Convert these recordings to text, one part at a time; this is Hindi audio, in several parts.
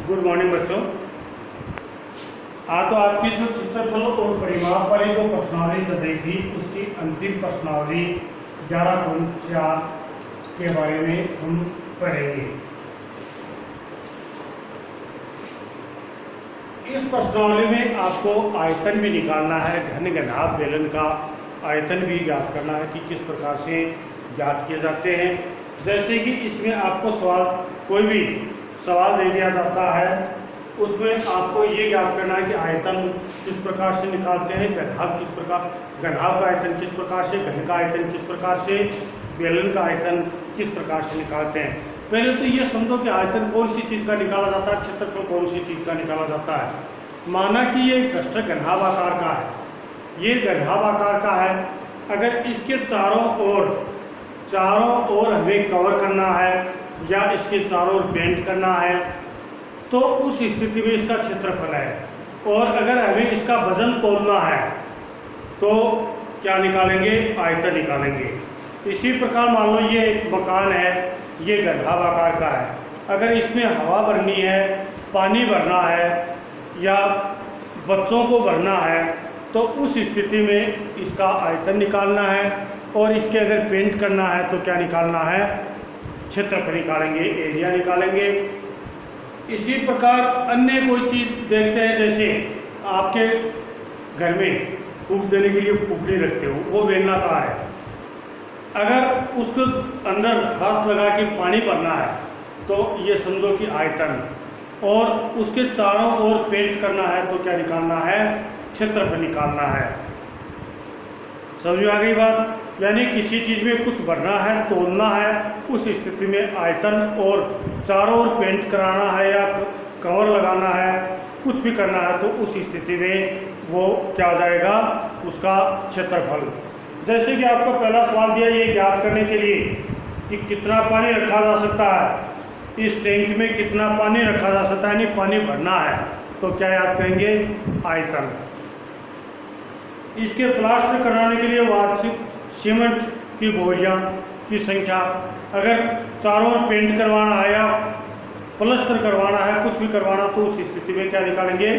गुड मॉर्निंग बच्चों। तो आपकी जो चित्रफल और परिमाप वाली जो प्रश्नावली चल रही थी उसकी अंतिम प्रश्नावली 11.4 के बारे में हम पढ़ेंगे। इस प्रश्नावली में आपको आयतन भी निकालना है, घन घनाभ बेलन का आयतन भी ज्ञात करना है कि किस प्रकार से ज्ञात किए जाते हैं। जैसे कि इसमें आपको कोई भी सवाल दे दिया जाता है, उसमें आपको ये ज्ञात करना है कि आयतन किस प्रकार से निकालते हैं, घनाभ किस प्रकार, घनाभ का आयतन किस प्रकार से, घन का आयतन किस प्रकार से, बेलन का आयतन किस प्रकार से निकालते हैं। पहले तो ये समझो कि आयतन कौन सी चीज़ का निकाला जाता है, क्षेत्रफल कौन सी चीज़ का निकाला जाता है। माना कि ये कष्ट घनाभ आकार का है, ये घनाभ आकार का है। अगर इसके चारों ओर हमें कवर करना है या इसके चारों ओर पेंट करना है तो उस स्थिति में इसका क्षेत्रफल है। और अगर हमें इसका वजन तोलना है तो क्या निकालेंगे, आयतन निकालेंगे। इसी प्रकार मान लो ये एक मकान है, ये घनाभ आकार का है। अगर इसमें हवा भरनी है, पानी भरना है या बच्चों को भरना है तो उस स्थिति में इसका आयतन निकालना है। और इसके अगर पेंट करना है तो क्या निकालना है, क्षेत्रफल निकालेंगे, एरिया निकालेंगे। इसी प्रकार अन्य कोई चीज़ देखते हैं, जैसे आपके घर में फूंक देने के लिए फूकड़ी रखते हो, वो बेलनाकार है। अगर उसको अंदर हाथ लगा के पानी भरना है तो ये समझो कि आयतन, और उसके चारों ओर पेंट करना है तो क्या निकालना है, क्षेत्रफल निकालना है। समझ में आ गई बात। यानी किसी चीज़ में कुछ भरना है, तोलना है, उस स्थिति में आयतन, और चारों ओर पेंट कराना है या कवर लगाना है, कुछ भी करना है तो उस स्थिति में वो क्या हो जाएगा, उसका क्षेत्रफल। जैसे कि आपको पहला सवाल दिया ये ज्ञात करने के लिए कि कितना पानी रखा जा सकता है, इस टैंक में कितना पानी रखा जा सकता है, यानी पानी भरना है तो क्या याद करेंगे, आयतन। इसके प्लास्टर कराने के लिए वार्षिक सीमेंट की बोरियां की संख्या, अगर चारों ओर पेंट करवाना है या प्लास्टर करवाना है, कुछ भी करवाना तो उस स्थिति में क्या निकालेंगे,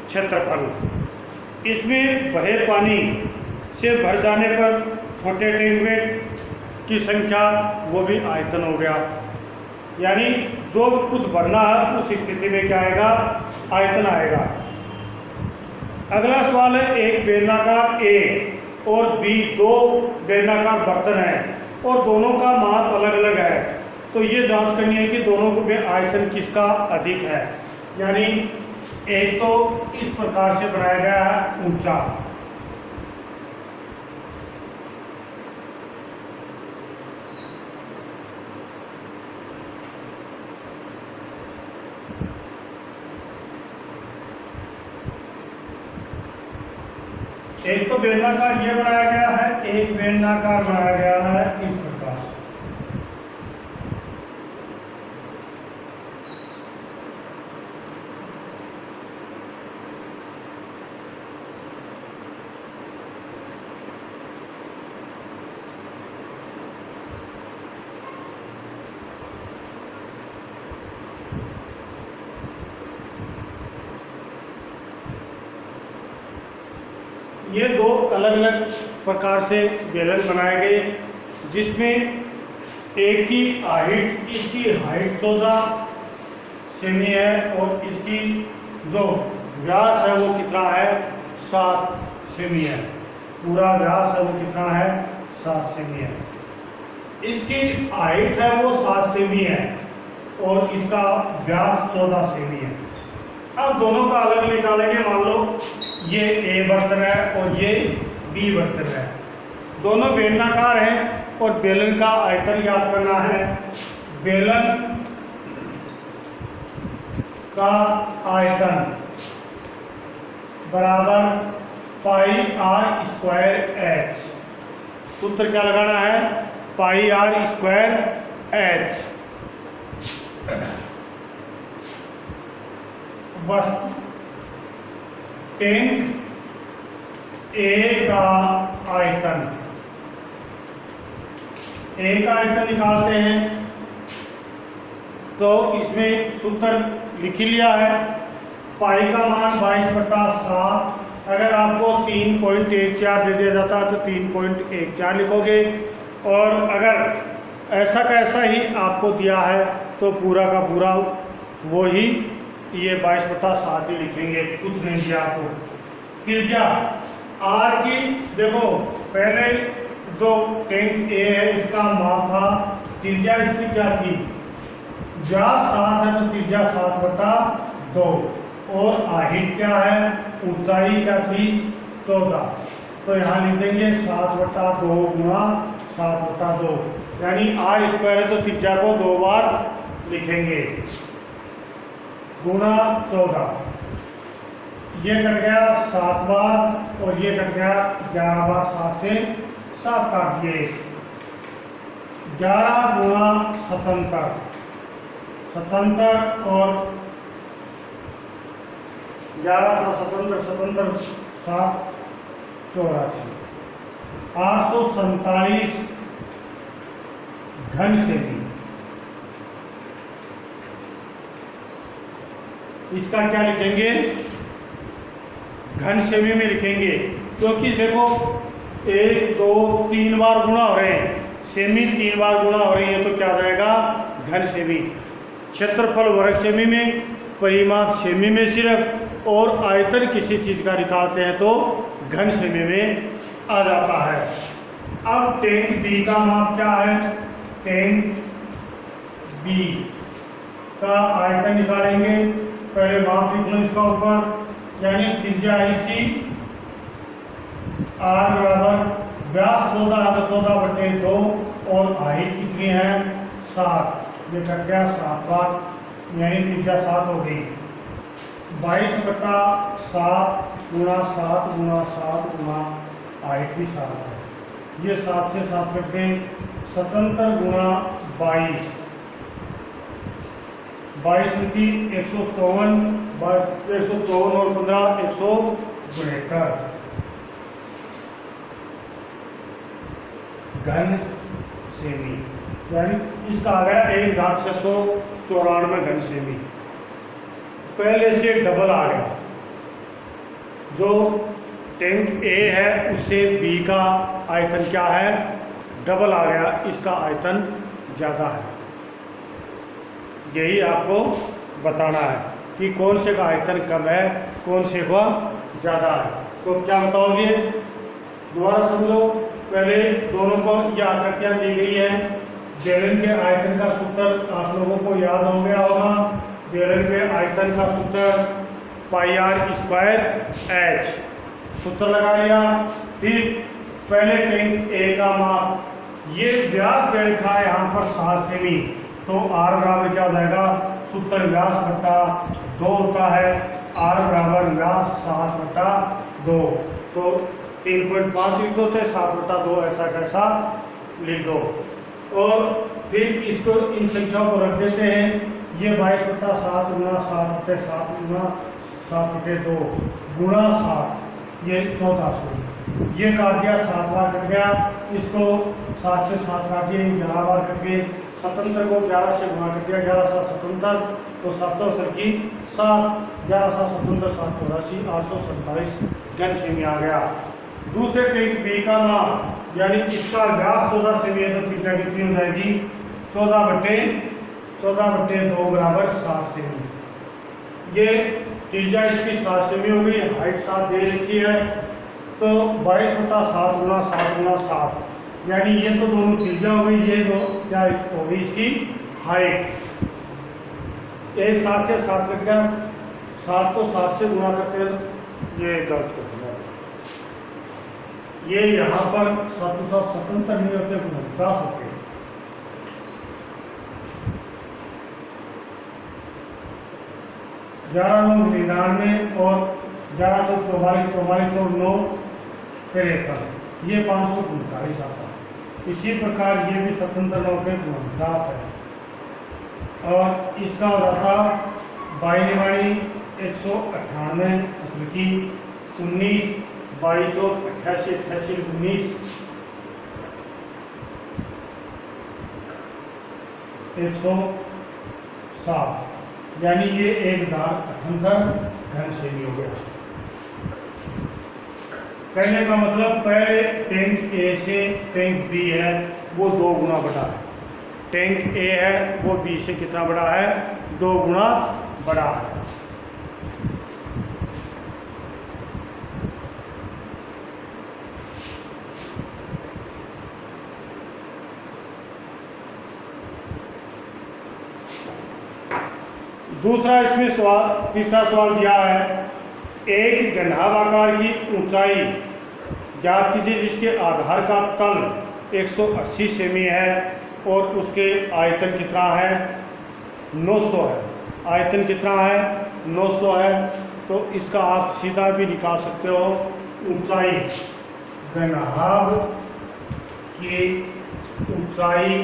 क्षेत्रफल। इसमें भरे पानी से भर जाने पर छोटे टैंक में की संख्या, वो भी आयतन हो गया। यानी जो कुछ भरना है उस स्थिति में क्या आएगा, आयतन आएगा। अगला सवाल है, एक बेलनाकार ए और बी, दो बेलनाकार बर्तन हैं और दोनों का माप अलग अलग है, तो ये जांच करनी है कि दोनों में आयतन किसका अधिक है। यानी एक तो इस प्रकार से बनाया गया है ऊंचा, एक तो बेलनाकार ये बनाया गया है, एक बेलनाकार बनाया गया है इस प्रकार से। ये दो अलग अलग प्रकार से बेलन बनाए गए, जिसमें एक की हाइट, इसकी हाइट 14 सेमी है और इसकी जो व्यास है वो कितना है, 7 सेमी है। पूरा व्यास है वो कितना है, 7 सेमी है। इसकी हाइट है वो 7 सेमी है और इसका व्यास 14 सेमी है। अब दोनों का अलग निकालेंगे। मान लो ये ए बर्तन है और ये बी बर्तन है, दोनों बेलनाकार हैं और बेलन का आयतन याद करना है। बेलन का आयतन बराबर पाई आर स्क्वायर एच। सूत्र क्या लगाना है, पाई आर स्क्वायर एच। टैंक ए का आयतन, ए का आयतन निकालते हैं तो इसमें सूत्र लिख ही लिया है। पाई का मान 22/7। अगर आपको 3.14 दे दिया जाता है तो 3.14 लिखोगे, और अगर ऐसा का ऐसा ही आपको दिया है तो पूरा का पूरा वो ही ये 22/7 ही लिखेंगे, कुछ नहीं दिया आपको। त्रिज्या आर की देखो, पहले जो टैंक ए है इसका माप था, त्रिज्या इसकी क्या थी, व्यास 7 है तो त्रिज्या 7/2, और हाइट क्या है, ऊंचाई क्या थी 14, तो यहाँ लिख देंगे 7/2 गुणा 7/2, यानी आर स्क्वायर है तो त्रिज्या को 2 बार लिखेंगे, गुणा 14, ये कट गया 7 बार और ये कट गया 11 बार, 7 से 7 काट दिए, 11 गुणा 77, 77 और 11 सा 77, 77 7 84, 847 घन सेमी। इसका क्या लिखेंगे, घन सेमी में लिखेंगे, क्योंकि देखो 1 2 3 बार गुणा हो रहे हैं, सेमी 3 बार गुणा हो रही है तो क्या जाएगा, घन सेमी। क्षेत्रफल वर्ग सेमी में, परिमाप सेमी में सिर्फ, और आयतन किसी चीज का निकालते हैं तो घन सेमी में आ जाता है। अब टैंक बी का माप क्या है, टैंक बी का आयतन निकालेंगे, पहले माप लिख लो इसका ऊपर, यानी त्रिज्या इसकी आर बराबर व्यास 14 है तो 14/2, और हाइट कितनी है 7, ये कट गया 7 बार, यानी त्रिज्या 7 हो गई, 22/7 गुणा 7 गुणा 7 गुणा हाइट भी 7 है, ये 7 से 7 कट गए, 77 गुणा 22, 22 उनकी 154, 154 और 15 172 घन सेमी, यानी इसका आ गया 1694 घन सेमी। पहले से डबल आ गया, जो टैंक ए है उससे बी का आयतन क्या है, डबल आ गया, इसका आयतन ज़्यादा है। यही आपको बताना है कि कौन से का आयतन कम है, कौन से का ज़्यादा है। तो क्या बताओगे, दोबारा समझो, पहले दोनों को ये आकृतियाँ दी गई है, बेलन के आयतन का सूत्र आप लोगों को याद हो गया होगा, बेलन के आयतन का सूत्र πr²h, सूत्र लगा लिया। फिर पहले टैंक ए का माप, ये व्यास दे रखा है यहाँ पर 7 सेमी, तो आर बराबर क्या हो जाएगा, सूत्र व्यास बटा 2 होता है, आर बराबर व्यास 7/2, तो 3.5 लिख दो, चाहे 7/2 ऐसा कैसा लिख दो, और फिर इसको इन संख्याओं को रख देते हैं, ये 22/7 गुणा 7/7 गुणा 7/2 गुणा 7, ये 1400, ये काट दिया 7 बार कट गया, इसको 7 से 7 काट दिया, 11 बार कट गए, 77 को 11 से गुणा कर दिया, 11 7 77, तो 7 सरकी 7, 11 7 77 7 84, 847 घन सेमी आ गया। दूसरे टैंक बी का माप, यानी इसका व्यास 14 सेमी है तो त्रिज्या कितनी हो जाएगी, 14/2 बराबर 7 सेमी। ये त्रिज्या इसकी 7 सेमी हो गई, हाइट 7 दे रखी है, तो 22/7 गुणा 7 गुणा 7, यानी ये तो दोनों त्रिज्या हो गई, ये दो क्या हो गई इसकी हाइट, एक 7 से 7 कट गया, 7 को 7 से गुणा करते हैं, ये गलत कर दिया, ये यहाँ पर 777 नहीं होते, 49 होते, 11×9 99 और 11×44 44 और 9 53, ये 545 आता है। इसी प्रकार ये भी 77 9 के 49 है, और इसका हो रहा था बाई निवाणी 198 असल की 19 22 88 88 19 107, यानी ये एक अंतर घन सेमी हो गया। कहने का मतलब पहले टैंक ए से टैंक बी है वो 2 गुना बड़ा है, टैंक ए है वो बी से कितना बड़ा है, 2 गुना बड़ा है। दूसरा इसमें सवाल, तीसरा सवाल दिया है, एक घनाभ आकार की ऊंचाई ज्ञात कीजिए जिसके आधार का तल 180 सेमी है और उसके आयतन कितना है, 900 है। आयतन कितना है, 900 है। तो इसका आप सीधा भी निकाल सकते हो, ऊंचाई घनाभ की ऊंचाई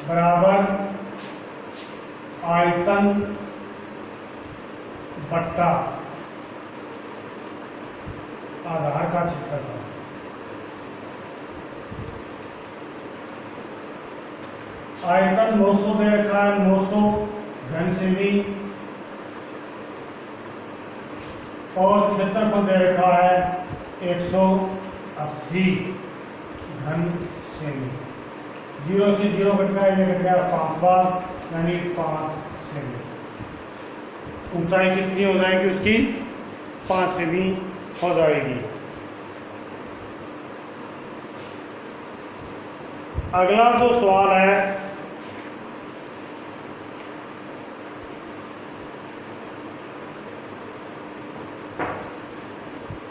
बराबर आयतन बट्टा आधार का क्षेत्रफल। आयतन 900 दे रखा है, 900 घन सेमी, और क्षेत्रफल दे रखा है 180 घन सेमी। 0 से 0 कट गया, ये कट गया 5 बार, यानी 5 सेमी। ऊंचाई कितनी हो जाएगी उसकी, 5 सेमी हो जाएगी। अगला जो सवाल है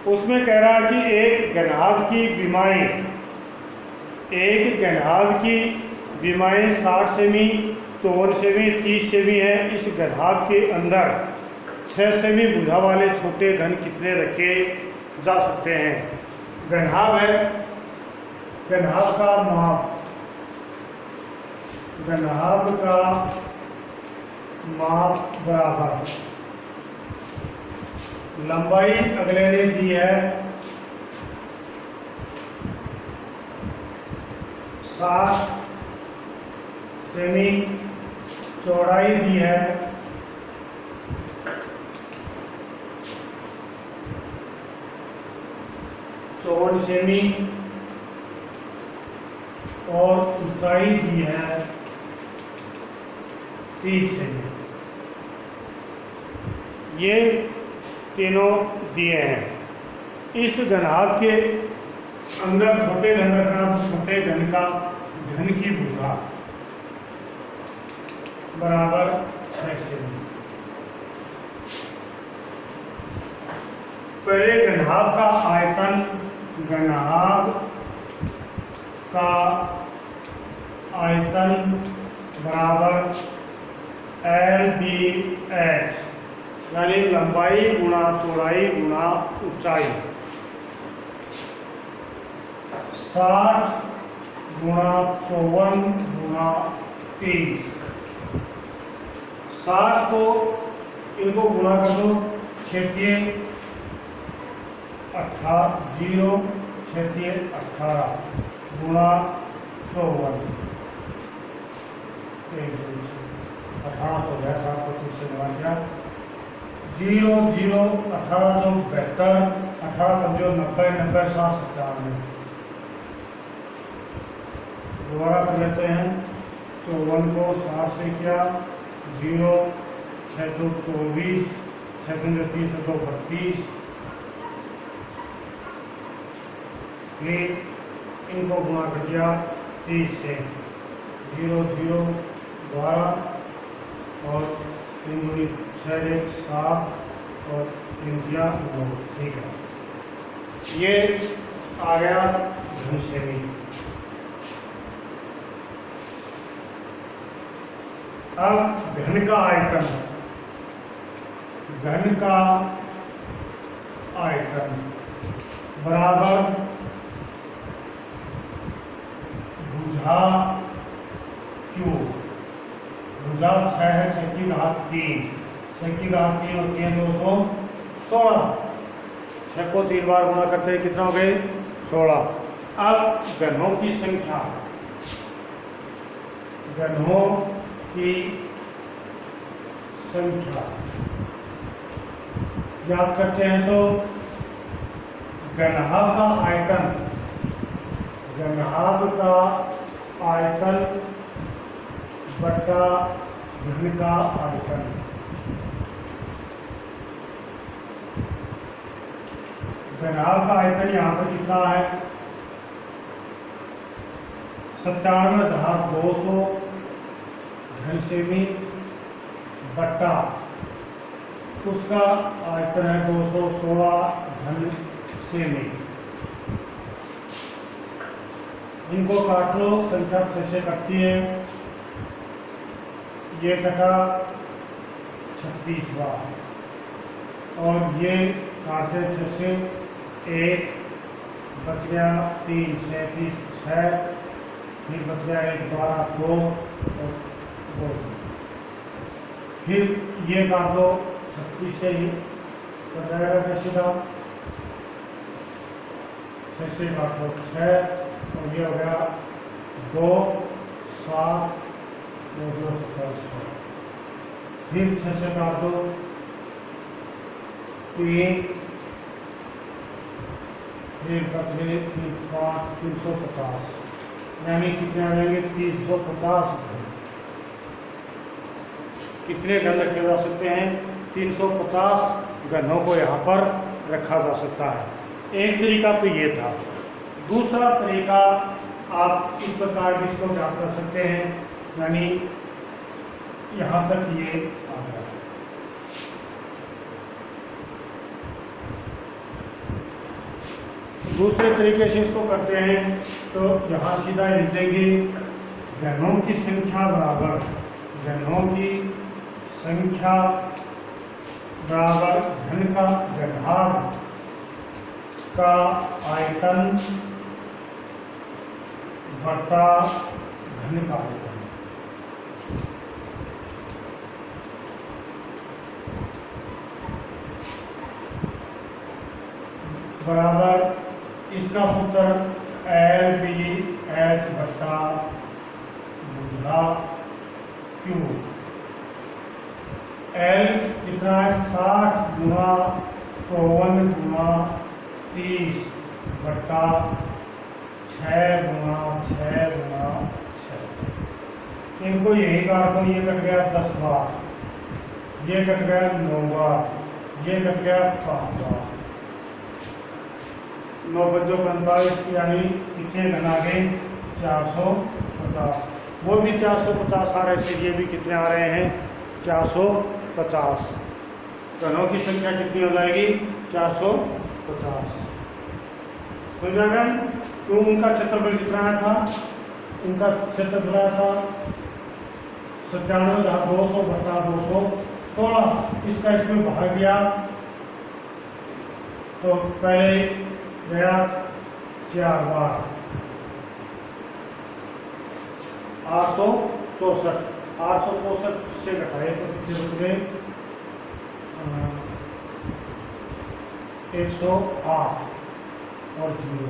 उसमें कह रहा है कि एक घनाभ की विमाएं 60 सेमी, 54 सेमी, 30 सेमी है। इस घनाभ के अंदर 6 सेमी भुजा वाले छोटे घन कितने रखे जा सकते हैं। घनाभ है, घनाभ का माप बराबर लंबाई अगले ने दी है 60 सेमी, चौड़ाई दी है 54 सेमी और ऊंचाई दी है 30 सेमी। ये तीनों दिए हैं। इस घनाभ के अंदर छोटे घन रखना, छोटे घन का घन की भुजा बराबर 6 सेमी। पहले घनाभ का आयतन, बराबर LBH, यानी लंबाई गुणा चौड़ाई गुणा ऊंचाई। 60 गुणा 54 गुणा 30। 60 को इनको गुणा कर दो, 6 18 गुणा 54, 1800 हो गया। 7 को 30 से गुणा किया, 0 0 18 जो 72, 18 जो 90 90 7 97। दोबारा कर लेते हैं। 54 को 60 से किया, 0 6 जो 24, 6 जो 30 तो 32। फिर इनको गुणा कर दिया 30 से, 0 0 12 और 3 दूनी 6 1 7 और 3 दिया 9। ठीक है, ये आ गया घन सेमी। अब घन का आयतन बराबर भुजा क्यू। भुजा 6 है, 6 की घात 3, 6 की घात 3 और 3 216। 6 को 3 बार गुणा करते हैं, कितना हो गए 16। अब घनों की संख्या, घनों की संख्या याद करते हैं तो घनभाग का आयतन, घनभाग का आयतन बटा घन का आयतन। घनभाग का आयतन यहाँ पर कितना है 97,200 घन सेमी बटा उसका आयतन है 216 घन सेमी। इनको काट लो, संख्या 6 से कटती है, ये कटा 36 बार और ये काटे 6 से 1 बच गया 3 37 6 फिर बच गया 1 12 2 और 2। फिर ये काट दो 36 से ही बच जाएगा कैसे का 6 से काट लो 6 और ये हो गया 2 7 2 27। फिर 6 से काट दो 3 फिर बच गए 5 350 यानी कितने आ जाएंगे 350 कितने घन रखे जा सकते हैं 350 घनों को यहाँ पर रखा जा सकता है। एक तरीका तो ये था। दूसरा तरीका आप इस प्रकार भी इसको ज्ञात कर सकते हैं, यानी यहाँ तक ये आ गया। दूसरे तरीके से इसको करते हैं तो यहाँ सीधा लिख देंगे घनों की संख्या बराबर घनों की संख्या बराबर घन का घनभाग का आयतन बटा घन का आयतन। बराबर इसका सूत्र LBH बटा बुझा Q। L कितना है 60 गुना 54 गुना 30 बटा 6 गुना 6 गुना 6। इनको यही काट दो, ये कट गया 10 बार, ये कट गया 9 बार, ये कट गया 5 बार। 9 बजो 45 यानी कितने घन आ गए 450। वो भी 450 आ रहे थे, ये भी कितने आ रहे हैं 450। घनों की संख्या कितनी हो जाएगी 450। समझ आ गया? तो उनका क्षेत्रफल कितना आया था, उनका क्षेत्रफल आया था 97,200 बटा 216। इसका इसमें भाग गया तो पहले गया 4 बार 864 से घटाए तो कितने बच गए 108 और 0।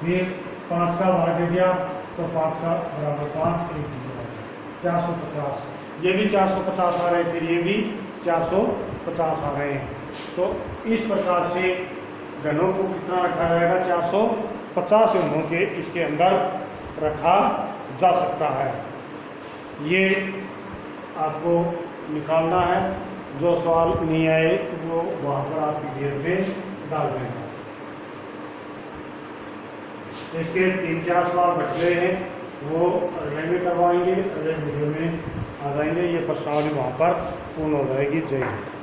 फिर 5 का भाग गया तो 5 का बराबर 5 1 0 450। ये भी 450 आ रहे, फिर ये भी 450 आ रहे हैं। तो इस प्रकार से घनों को कितना रखा जाएगा 450 घनों के इसके अंदर रखा जा सकता है। ये आपको निकालना है, जो सवाल नहीं आए वो वहाँ पर आप पीडीएफ में डाल देना। इसके 3-4 सवाल बच गए हैं, वो अगले में करवाएंगे, अगले वीडियो में आ जाएंगे। ये प्रश्नावली वहाँ पर पूर्ण हो जाएगी। जय हिंद।